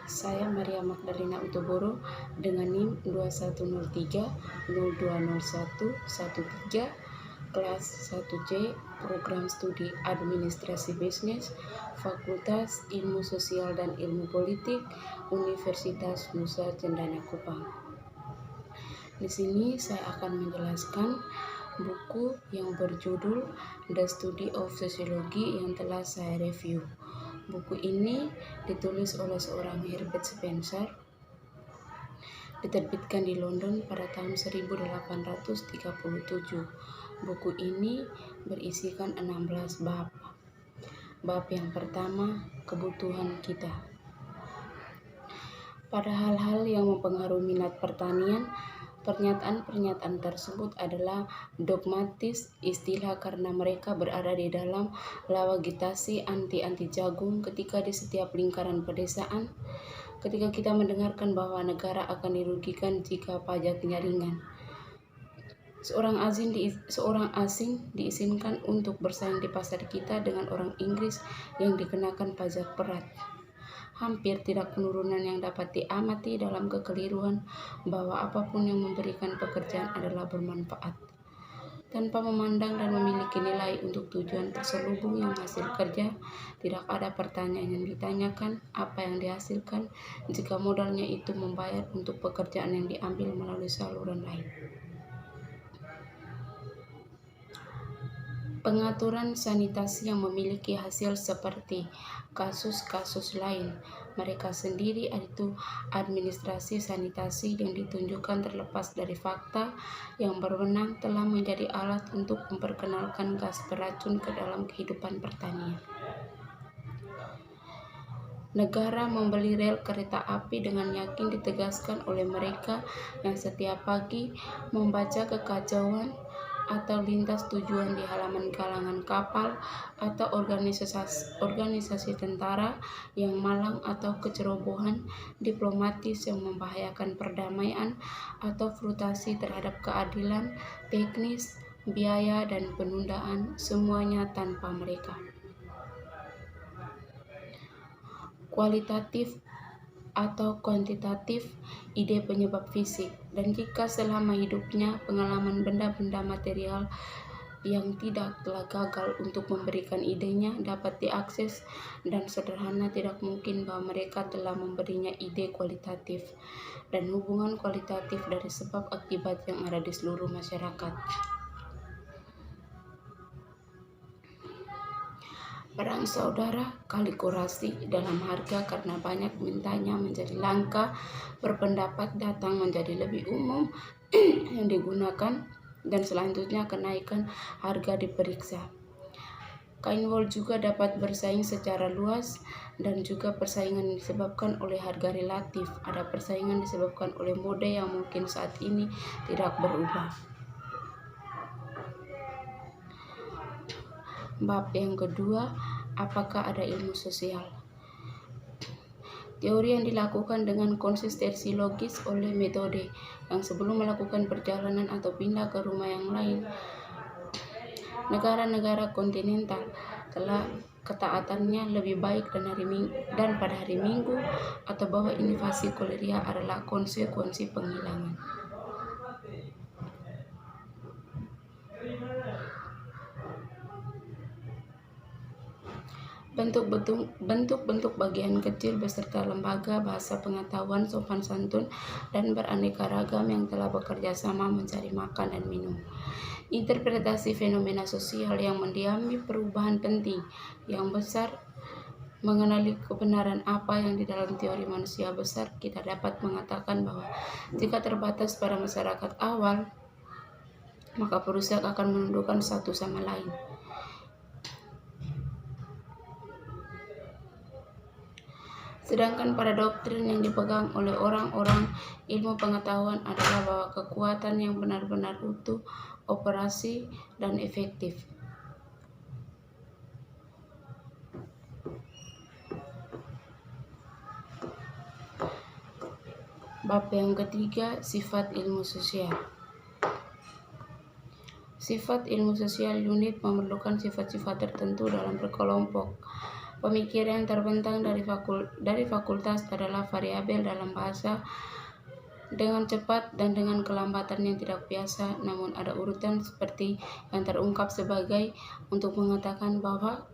Saya Maria Magdalena Utoboro dengan NIM 2103020113 kelas 1C Program Studi Administrasi Bisnis Fakultas Ilmu Sosial dan Ilmu Politik Universitas Nusa Cendana Kupang. Di sini saya akan menjelaskan buku yang berjudul The Study of Sociology yang telah saya review. Buku ini ditulis oleh seorang Herbert Spencer, diterbitkan di London pada tahun 1837. Buku ini berisikan 16 bab. Bab yang pertama, kebutuhan kita. Pada hal-hal yang mempengaruhi minat pertanian, pernyataan-pernyataan tersebut adalah dogmatis istilah karena mereka berada di dalam lawagitasi anti jagung ketika di setiap lingkaran pedesaan, ketika kita mendengarkan bahwa negara akan dirugikan jika pajaknya ringan. Seorang asing diizinkan untuk bersaing di pasar kita dengan orang Inggris yang dikenakan pajak berat. Hampir tidak penurunan yang dapat diamati dalam kekeliruan bahwa apapun yang memberikan pekerjaan adalah bermanfaat. Tanpa memandang dan memiliki nilai untuk tujuan terselubung yang hasil kerja, tidak ada pertanyaan yang ditanyakan apa yang dihasilkan jika modalnya itu membayar untuk pekerjaan yang diambil melalui saluran lain. Pengaturan sanitasi yang memiliki hasil seperti kasus-kasus lain, mereka sendiri yaitu administrasi sanitasi yang ditunjukkan terlepas dari fakta yang berwenang telah menjadi alat untuk memperkenalkan gas beracun ke dalam kehidupan pertanian. Negara membeli rel kereta api dengan yakin ditegaskan oleh mereka yang setiap pagi membaca kekacauan atau lintas tujuan di halaman galangan kapal atau organisasi tentara yang malang atau kecerobohan diplomatis yang membahayakan perdamaian atau frustasi terhadap keadilan, teknis, biaya, dan penundaan, semuanya tanpa mereka. Kualitatif atau kuantitatif ide penyebab fisik, dan jika selama hidupnya pengalaman benda-benda material yang tidak telah gagal untuk memberikan idenya dapat diakses dan sederhana, tidak mungkin bahwa mereka telah memberinya ide kualitatif dan hubungan kualitatif dari sebab akibat yang ada di seluruh masyarakat. Perang saudara kalikurasi dalam harga karena banyak mintanya menjadi langka, berpendapat datang menjadi lebih umum yang digunakan, dan selanjutnya kenaikan harga diperiksa. Kain wol juga dapat bersaing secara luas, dan juga persaingan disebabkan oleh harga relatif. Ada persaingan disebabkan oleh mode yang mungkin saat ini tidak berubah. Bab yang kedua, apakah ada ilmu sosial? Teori yang dilakukan dengan konsistensi logis oleh metode yang sebelum melakukan perjalanan atau pindah ke rumah yang lain. Negara-negara kontinental telah ketaatannya lebih baik dan pada hari Minggu, atau bahwa invasi kolera adalah konsekuensi penghilangan. Bentuk-bentuk bagian kecil beserta lembaga bahasa pengetahuan sopan santun dan beraneka ragam yang telah bekerja sama mencari makan dan minum. Interpretasi fenomena sosial yang mendiami perubahan penting yang besar. Mengenali kebenaran apa yang di dalam teori manusia besar, kita dapat mengatakan bahwa jika terbatas pada masyarakat awal, maka perusak akan menundukkan satu sama lain. Sedangkan pada doktrin yang dipegang oleh orang-orang ilmu pengetahuan adalah bahwa kekuatan yang benar-benar utuh, operasi, dan efektif. Bab yang ketiga, sifat ilmu sosial. Sifat ilmu sosial unit memerlukan sifat-sifat tertentu dalam berkelompok. Pemikiran yang terbentang dari fakultas adalah variabel dalam bahasa dengan cepat dan dengan kelambatan yang tidak biasa, namun ada urutan seperti yang terungkap sebagai untuk mengatakan bahwa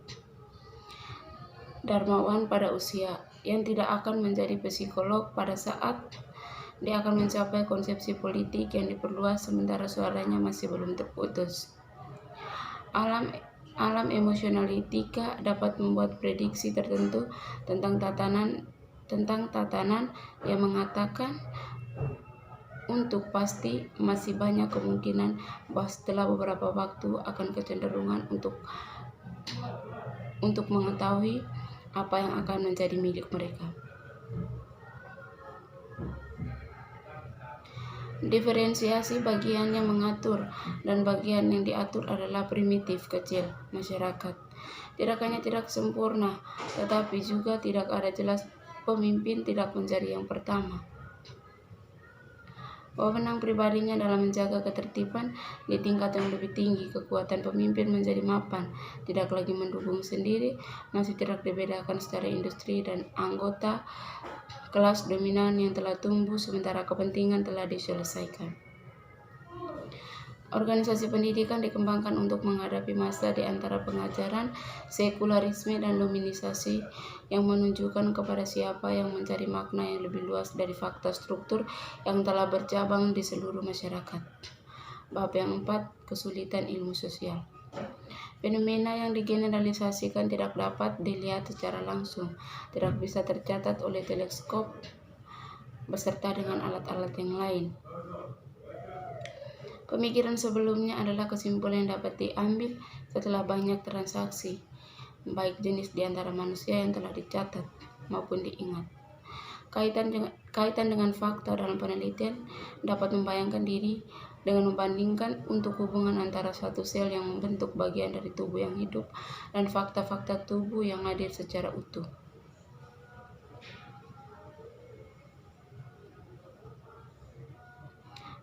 Darmawan pada usia yang tidak akan menjadi psikolog pada saat dia akan mencapai konsepsi politik yang diperluas sementara suaranya masih belum terputus. Alam emosionalitika dapat membuat prediksi tertentu tentang tatanan yang mengatakan untuk pasti masih banyak kemungkinan bahwa setelah beberapa waktu akan kecenderungan untuk mengetahui apa yang akan menjadi milik mereka. Diferensiasi bagian yang mengatur dan bagian yang diatur adalah primitif kecil masyarakat. Tidak hanya tidak sempurna, tetapi juga tidak ada jelas pemimpin tidak menjadi yang pertama. Wewenang pribadinya dalam menjaga ketertiban di tingkat yang lebih tinggi, kekuatan pemimpin menjadi mapan, tidak lagi mendukung sendiri, masih tidak dibedakan secara industri dan anggota kelas dominan yang telah tumbuh sementara kepentingan telah diselesaikan. Organisasi pendidikan dikembangkan untuk menghadapi masa di antara pengajaran, sekularisme, dan dominisasi yang menunjukkan kepada siapa yang mencari makna yang lebih luas dari fakta struktur yang telah bercabang di seluruh masyarakat. Bab yang 4. Kesulitan ilmu sosial. Fenomena yang digeneralisasikan tidak dapat dilihat secara langsung, tidak bisa tercatat oleh teleskop beserta dengan alat-alat yang lain. Pemikiran sebelumnya adalah kesimpulan yang dapat diambil setelah banyak transaksi, baik jenis di antara manusia yang telah dicatat maupun diingat. Kaitan dengan fakta dalam penelitian dapat membayangkan diri dengan membandingkan untuk hubungan antara suatu sel yang membentuk bagian dari tubuh yang hidup dan fakta-fakta tubuh yang hadir secara utuh.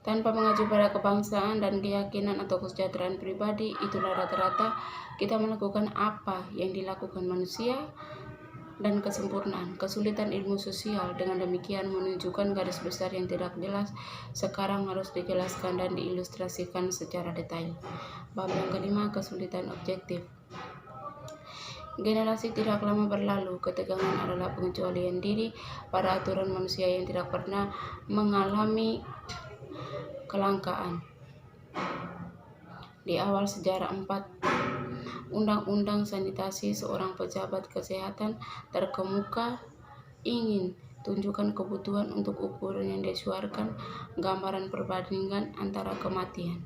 Tanpa mengacu pada kebangsaan dan keyakinan atau kesejahteraan pribadi, itulah rata-rata kita melakukan apa yang dilakukan manusia dan kesempurnaan. Kesulitan ilmu sosial dengan demikian menunjukkan garis besar yang tidak jelas sekarang harus dijelaskan dan diilustrasikan secara detail. Bab yang kelima, kesulitan objektif. Generasi tidak lama berlalu, ketegangan adalah pengecualian diri pada aturan manusia yang tidak pernah mengalami kelangkaan. Di awal sejarah 4 Undang-Undang Sanitasi, seorang pejabat kesehatan terkemuka ingin tunjukkan kebutuhan untuk ukuran yang disuarakan gambaran perbandingan antara kematian.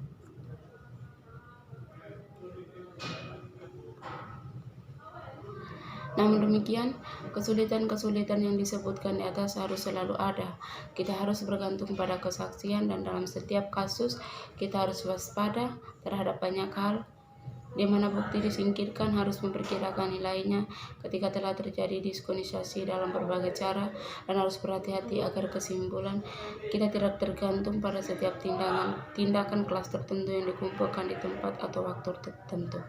Namun demikian, kesulitan-kesulitan yang disebutkan di atas harus selalu ada. Kita harus bergantung pada kesaksian dan dalam setiap kasus kita harus waspada terhadap banyak hal di mana bukti disingkirkan harus memperkirakan nilainya ketika telah terjadi diskonisasi dalam berbagai cara dan harus berhati-hati agar kesimpulan kita tidak tergantung pada setiap tindakan kelas tertentu yang dikumpulkan di tempat atau waktu tertentu.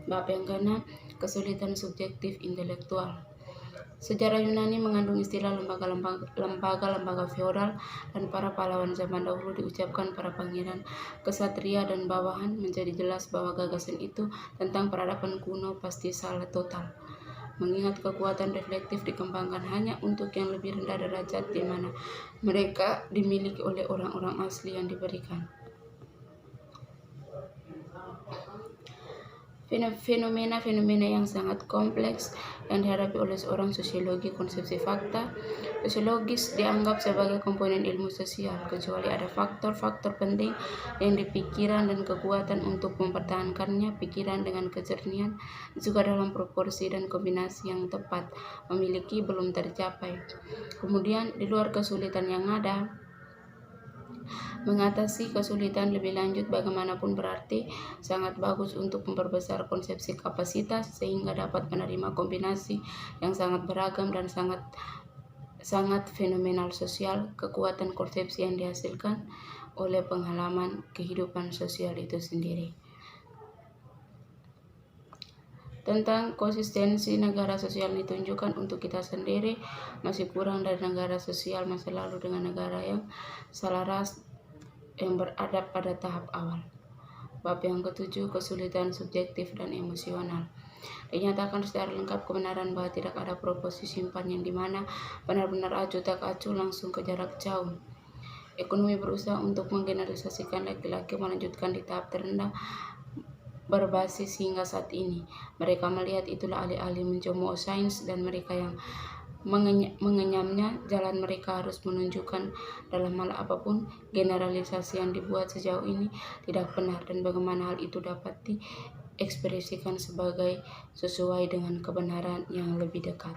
Bab yang ke-6, kesulitan subjektif intelektual. Sejarah Yunani mengandung istilah lembaga feodal dan para pahlawan zaman dahulu diucapkan para pangeran, kesatria, dan bawahan. Menjadi jelas bahwa gagasan itu tentang peradaban kuno pasti salah total, mengingat kekuatan reflektif dikembangkan hanya untuk yang lebih rendah derajat di mana mereka dimiliki oleh orang-orang asli yang diberikan. Fenomena-fenomena yang sangat kompleks yang dihadapi oleh seorang sosiologi. Konsepsi fakta sosiologis dianggap sebagai komponen ilmu sosial, kecuali ada faktor-faktor penting yang dipikiran dan kekuatan untuk mempertahankannya. Pikiran dengan kejernihan juga dalam proporsi dan kombinasi yang tepat memiliki belum tercapai. Kemudian di luar kesulitan yang ada, mengatasi kesulitan lebih lanjut bagaimanapun berarti sangat bagus untuk memperbesar konsepsi kapasitas sehingga dapat menerima kombinasi yang sangat beragam dan sangat fenomenal sosial, kekuatan konsepsi yang dihasilkan oleh pengalaman kehidupan sosial itu sendiri. tentang konsistensi negara sosial ditunjukkan untuk kita sendiri masih kurang dari negara sosial masa lalu dengan negara yang selaras yang berada pada tahap awal. Bab yang ketujuh, kesulitan subjektif dan emosional. Dinyatakan secara lengkap kebenaran bahwa tidak ada proposisi simpan yang dimana benar-benar acuh tak acuh langsung ke jarak jauh. Ekonomi berusaha untuk menggeneralisasikan laki-laki melanjutkan di tahap terendah berbasis hingga saat ini. Mereka melihat itulah alih-alih mencemooh sains dan mereka yang mengenyamnya, jalan mereka harus menunjukkan dalam hal apapun generalisasi yang dibuat sejauh ini tidak benar dan bagaimana hal itu dapat diekspresikan sebagai sesuai dengan kebenaran yang lebih dekat.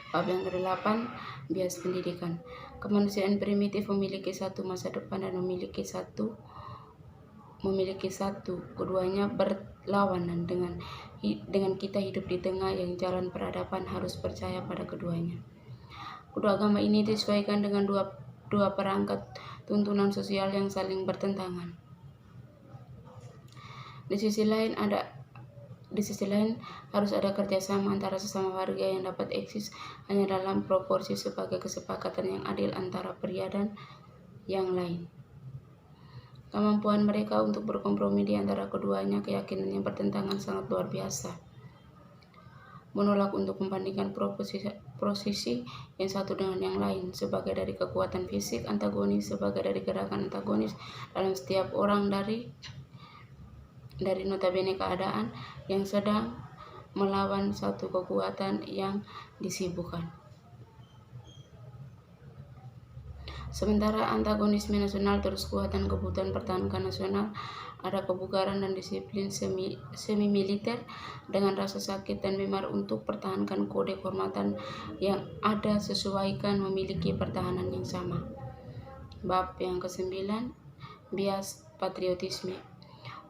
Bab yang ke-8, bias pendidikan. Kemanusiaan primitif memiliki satu masa depan dan memiliki satu, keduanya berlawanan dengan kita hidup di tengah yang jalan peradaban harus percaya pada keduanya. Kedua agama ini disesuaikan dengan dua perangkat tuntunan sosial yang saling bertentangan. Di sisi lain harus ada kerjasama antara sesama warga yang dapat eksis hanya dalam proporsi sebagai kesepakatan yang adil antara pria dan yang lain. Kemampuan mereka untuk berkompromi di antara keduanya, keyakinan yang bertentangan sangat luar biasa. Menolak untuk membandingkan posisi yang satu dengan yang lain sebagai dari kekuatan fisik antagonis, sebagai dari gerakan antagonis dalam setiap orang dari notabene keadaan yang sedang melawan satu kekuatan yang disibukkan. Sementara antagonisme nasional terus kuat dan kebutuhan pertahanan nasional, ada kebugaran dan disiplin semi-militer dengan rasa sakit dan memar untuk pertahankan kode kehormatan yang ada sesuaikan memiliki pertahanan yang sama. Bab yang ke-9, bias patriotisme.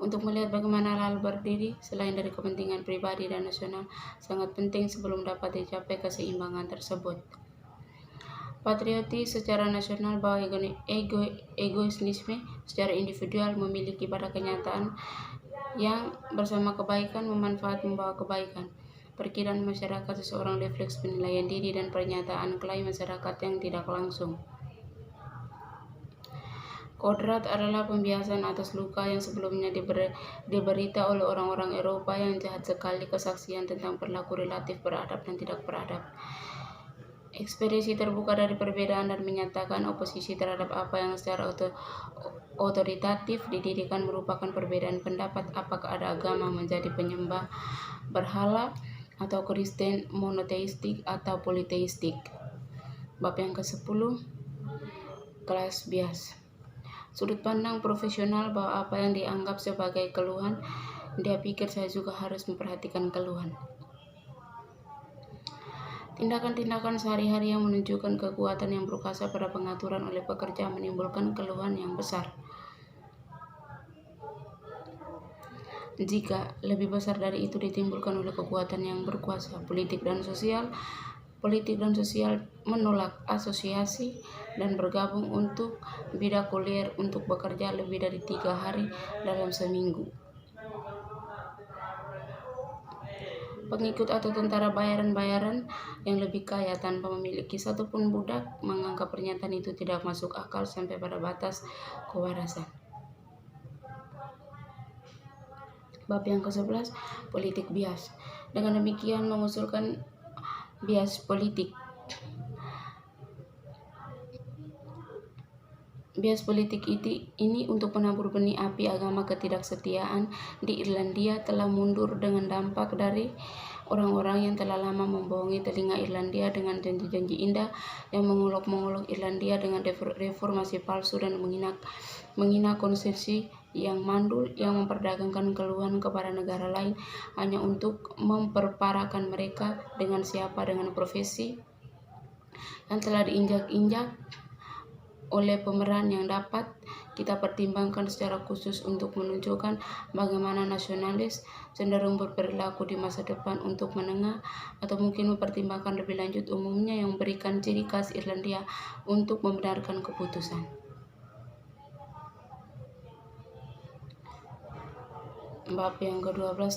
Untuk melihat bagaimana hal berdiri selain dari kepentingan pribadi dan nasional sangat penting sebelum dapat dicapai keseimbangan tersebut. Patriotis secara nasional bahwa egoisme secara individual memiliki pada kenyataan yang bersama kebaikan membawa kebaikan. Perkiraan masyarakat seseorang refleks penilaian diri dan pernyataan klaim masyarakat yang tidak langsung. Kodrat adalah pembiasan atas luka yang sebelumnya diberita oleh orang-orang Eropa yang jahat sekali, kesaksian tentang perilaku relatif beradab dan tidak beradab. Ekspresi terbuka dari perbedaan dan menyatakan oposisi terhadap apa yang secara otoritatif didirikan merupakan perbedaan pendapat apakah ada agama menjadi penyembah berhala atau Kristen monoteistik atau politeistik. Bab yang ke-10, kelas bias. Sudut pandang profesional bahwa apa yang dianggap sebagai keluhan, dia pikir saya juga harus memperhatikan keluhan. Tindakan-tindakan sehari-hari yang menunjukkan kekuatan yang berkuasa pada pengaturan oleh pekerja menimbulkan keluhan yang besar. Jika lebih besar dari itu ditimbulkan oleh kekuatan yang berkuasa, politik dan sosial menolak asosiasi dan bergabung untuk bidakulier untuk bekerja lebih dari 3 hari dalam seminggu. Pengikut atau tentara bayaran yang lebih kaya tanpa memiliki satupun budak menganggap pernyataan itu tidak masuk akal sampai pada batas kewarasan. Bab yang ke-11, politik bias. Dengan demikian mengusulkan bias politik. Bias politik ini untuk menabur benih api agama ketidaksetiaan di Irlandia telah mundur dengan dampak dari orang-orang yang telah lama membohongi telinga Irlandia dengan janji-janji indah yang mengolok-mengolok Irlandia dengan reformasi palsu dan menghina konstitusi yang mandul yang memperdagangkan keluhan kepada negara lain hanya untuk memperparahkan mereka dengan profesi yang telah diinjak-injak oleh pemeran yang dapat kita pertimbangkan secara khusus untuk menunjukkan bagaimana nasionalis cenderung berperilaku di masa depan untuk menengah atau mungkin mempertimbangkan lebih lanjut umumnya yang memberikan ciri khas Irlandia untuk membenarkan keputusan. Bab yang ke-12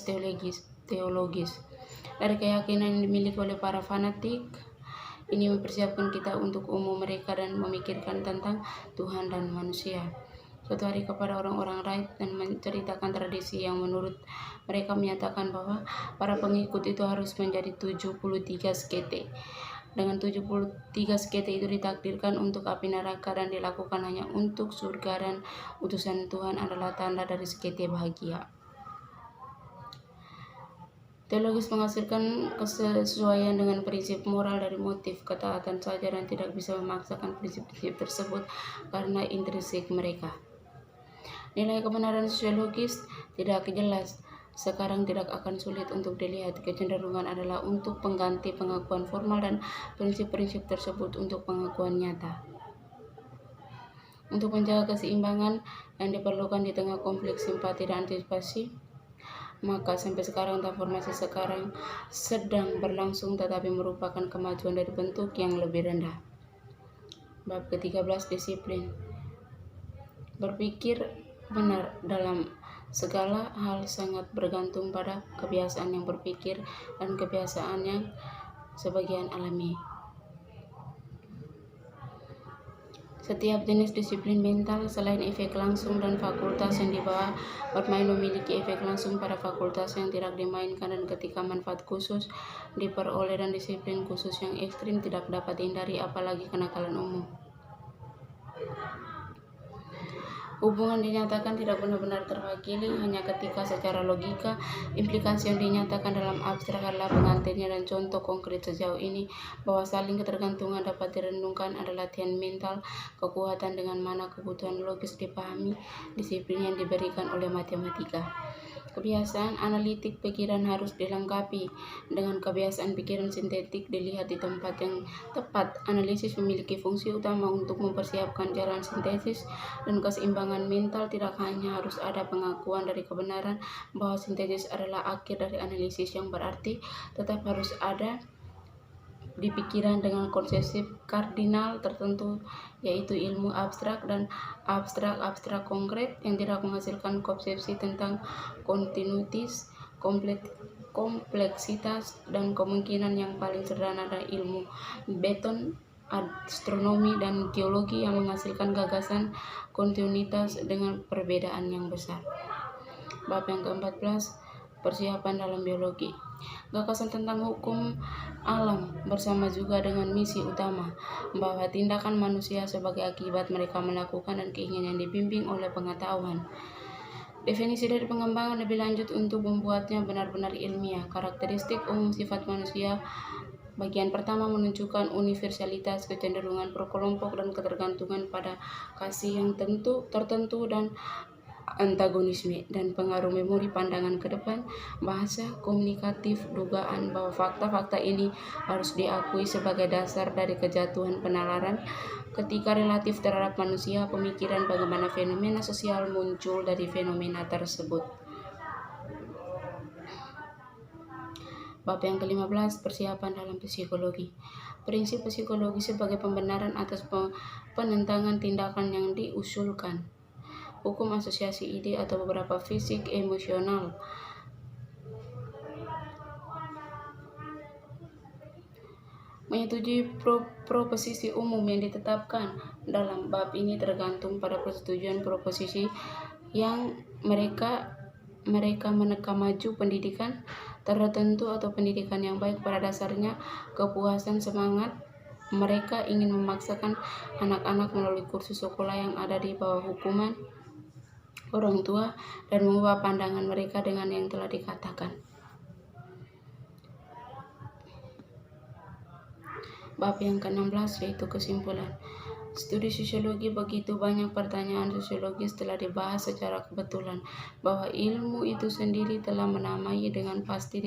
teologis. Dari keyakinan yang dimiliki oleh para fanatik, ini mempersiapkan kita untuk umum mereka dan memikirkan tentang Tuhan dan manusia. Suatu hari kepada orang-orang Raib dan menceritakan tradisi yang menurut mereka menyatakan bahwa para pengikut itu harus menjadi 73 skete. Dengan 73 skete itu ditakdirkan untuk api neraka dan dilakukan hanya untuk surga, dan utusan Tuhan adalah tanda dari skete bahagia. Teologis menghasilkan kesesuaian dengan prinsip moral dari motif ketaatan saja dan tidak bisa memaksakan prinsip-prinsip tersebut karena intrinsik mereka. Nilai kebenaran sosiologis tidak jelas. Sekarang tidak akan sulit untuk dilihat. Kecenderungan adalah untuk pengganti pengakuan formal dan prinsip-prinsip tersebut untuk pengakuan nyata. Untuk menjaga keseimbangan yang diperlukan di tengah kompleks simpati dan antisipasi, maka sampai sekarang transformasi sekarang sedang berlangsung tetapi merupakan kemajuan dari bentuk yang lebih rendah. Bab ke-13 disiplin. Berpikir benar dalam segala hal sangat bergantung pada kebiasaan yang berpikir dan kebiasaan yang sebagian alami. Setiap jenis disiplin mental selain efek langsung dan fakultas yang dibawa bermain memiliki efek langsung pada fakultas yang tidak dimainkan, dan ketika manfaat khusus diperoleh dan disiplin khusus yang ekstrim tidak dapat dihindari, apalagi kenakalan umum. Hubungan dinyatakan tidak benar-benar terwakili hanya ketika secara logika implikasi yang dinyatakan dalam abstrak adalah pengantinnya, dan contoh konkret sejauh ini bahwa saling ketergantungan dapat direnungkan adalah latihan mental, kekuatan dengan mana kebutuhan logis dipahami, disiplin yang diberikan oleh matematika. Kebiasaan analitik pikiran harus dilengkapi dengan kebiasaan pikiran sintetik dilihat di tempat yang tepat. Analisis memiliki fungsi utama untuk mempersiapkan jalan sintesis dan keseimbangan mental. Tidak hanya harus ada pengakuan dari kebenaran bahwa sintesis adalah akhir dari analisis yang berarti, tetap harus ada di pikiran dengan konsep kardinal tertentu, yaitu ilmu abstrak dan abstrak konkret yang tidak menghasilkan konsepsi tentang kontinuitas, kompleksitas, dan kemungkinan. Yang paling sederhana adalah ilmu beton, astronomi, dan geologi yang menghasilkan gagasan kontinuitas dengan perbedaan yang besar. Bab yang ke-14 persiapan dalam biologi. Gagasan tentang hukum alam bersama juga dengan misi utama bahwa tindakan manusia sebagai akibat mereka melakukan dan keinginan dibimbing oleh pengetahuan. Definisi dari pengembangan lebih lanjut untuk membuatnya benar-benar ilmiah. Karakteristik umum sifat manusia. Bagian pertama menunjukkan universalitas, kecenderungan perkelompok, dan ketergantungan pada kasih yang tertentu dan antagonisme dan pengaruh memori pandangan ke depan, bahasa komunikatif, dugaan bahwa fakta-fakta ini harus diakui sebagai dasar dari kejatuhan penalaran ketika relatif terhadap manusia, pemikiran bagaimana fenomena sosial muncul dari fenomena tersebut. Bab yang ke-15 persiapan dalam psikologi. Prinsip psikologi sebagai pembenaran atas penentangan tindakan yang diusulkan. Hukum asosiasi ide atau beberapa fisik emosional. Menyetujui proposisi umum yang ditetapkan dalam bab ini tergantung pada persetujuan proposisi yang mereka meneka maju pendidikan tertentu atau pendidikan yang baik. Pada dasarnya kepuasan semangat mereka ingin memaksakan anak-anak melalui kursus sekolah yang ada di bawah hukuman orang tua dan mengubah pandangan mereka dengan yang telah dikatakan. Bab yang ke-16 yaitu kesimpulan. Studi sosiologi. Begitu banyak pertanyaan sosiologis telah dibahas secara kebetulan bahwa ilmu itu sendiri telah menamai dengan pasti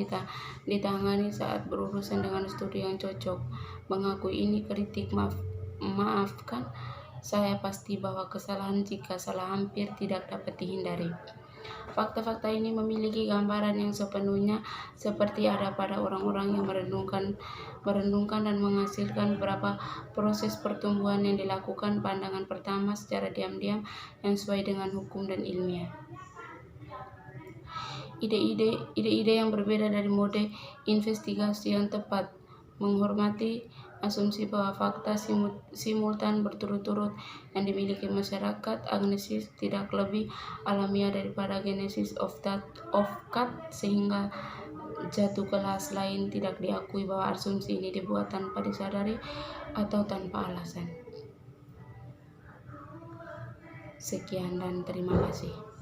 ditangani saat berurusan dengan studi yang cocok. Mengakui ini kritik, maafkan saya pasti bahwa kesalahan jika salah hampir tidak dapat dihindari. Fakta-fakta ini memiliki gambaran yang sepenuhnya seperti ada pada orang-orang yang merenungkan dan menghasilkan beberapa proses pertumbuhan yang dilakukan pandangan pertama secara diam-diam yang sesuai dengan hukum dan ilmiah. ide-ide yang berbeda dari mode investigasi yang tepat, menghormati asumsi bahwa fakta simultan berturut-turut yang dimiliki masyarakat agnosis tidak lebih alamiah daripada genesis of cut, sehingga jatuh kelas lain tidak diakui bahwa asumsi ini dibuat tanpa disadari atau tanpa alasan. Sekian dan terima kasih.